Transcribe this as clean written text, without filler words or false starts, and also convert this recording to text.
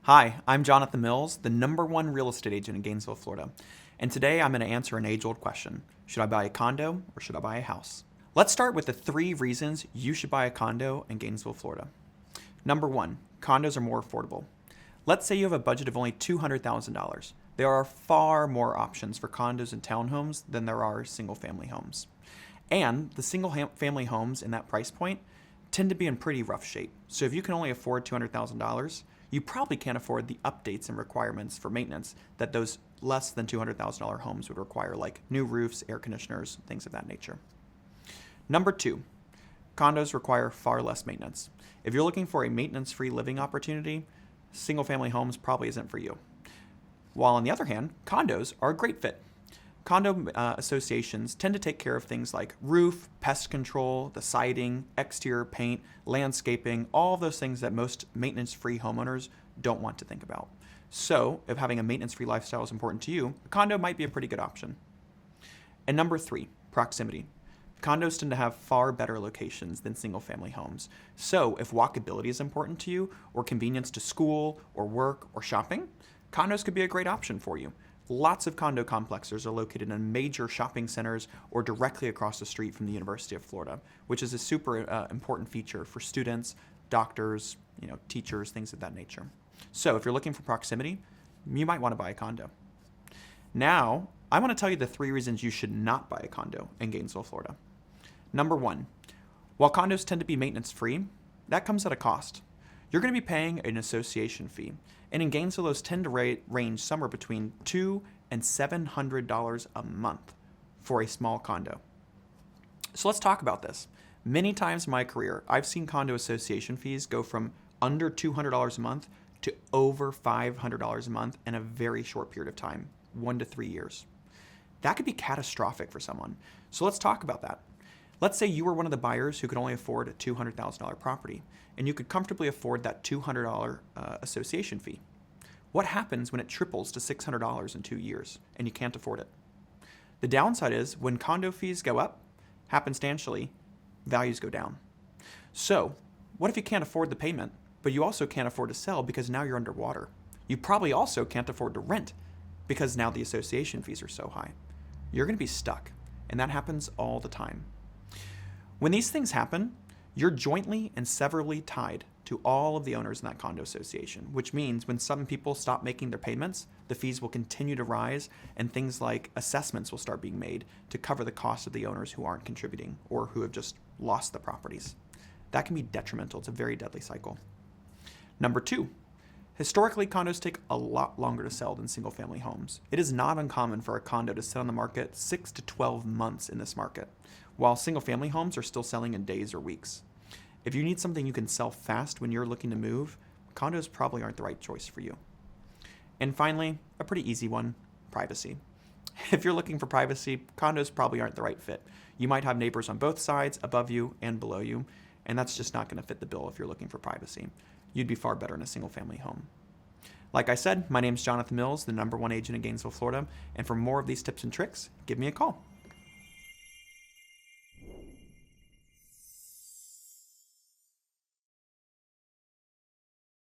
Hi, I'm Jonathan Mills, the #1 real estate agent in Gainesville, Florida. And today I'm going to answer an age-old question. Should I buy a condo or should I buy a house? Let's start with the 3 reasons you should buy a condo in Gainesville, Florida. Number 1, condos are more affordable. Let's say you have a budget of only $200,000. There are far more options for condos and townhomes than there are single-family homes. And the single-family homes in that price point tend to be in pretty rough shape. So if you can only afford $200,000, you probably can't afford the updates and requirements for maintenance that those less than $200,000 homes would require, like new roofs, air conditioners, things of that nature. Number 2, condos require far less maintenance. If you're looking for a maintenance-free living opportunity, single-family homes probably isn't for you. While on the other hand, condos are a great fit. Condo associations tend to take care of things like roof, pest control, the siding, exterior paint, landscaping, all of those things that most maintenance-free homeowners don't want to think about. So if having a maintenance-free lifestyle is important to you, a condo might be a pretty good option. And number 3, proximity. Condos tend to have far better locations than single-family homes. So if walkability is important to you, or convenience to school, or work, or shopping, condos could be a great option for you. Lots of condo complexes are located in major shopping centers or directly across the street from the University of Florida, which is a super important feature for students, doctors, teachers, things of that nature. So if you're looking for proximity, you might want to buy a condo. Now, I want to tell you the 3 reasons you should not buy a condo in Gainesville, Florida. Number 1, while condos tend to be maintenance-free, that comes at a cost. You're going to be paying an association fee, and in Gainesville, those tend to range somewhere between $200 and $700 a month for a small condo. So let's talk about this. Many times in my career, I've seen condo association fees go from under $200 a month to over $500 a month in a very short period of time, 1 to 3 years. That could be catastrophic for someone. So let's talk about that. Let's say you were one of the buyers who could only afford a $200,000 property, and you could comfortably afford that $200 association fee. What happens when it triples to $600 in 2 years and you can't afford it? The downside is when condo fees go up, happenstantially, values go down. So what if you can't afford the payment, but you also can't afford to sell because now you're underwater? You probably also can't afford to rent because now the association fees are so high. You're going to be stuck, and that happens all the time. When these things happen, you're jointly and severally tied to all of the owners in that condo association, which means when some people stop making their payments, the fees will continue to rise, and things like assessments will start being made to cover the cost of the owners who aren't contributing or who have just lost the properties. That can be detrimental. It's a very deadly cycle. Number 2, historically, condos take a lot longer to sell than single-family homes. It is not uncommon for a condo to sit on the market 6 to 12 months in this market, while single-family homes are still selling in days or weeks. If you need something you can sell fast when you're looking to move, condos probably aren't the right choice for you. And finally, a pretty easy one, privacy. If you're looking for privacy, condos probably aren't the right fit. You might have neighbors on both sides, above you and below you, and that's just not going to fit the bill if you're looking for privacy. You'd be far better in a single-family home. Like I said, my name's Jonathan Mills, the #1 agent in Gainesville, Florida, and for more of these tips and tricks, give me a call.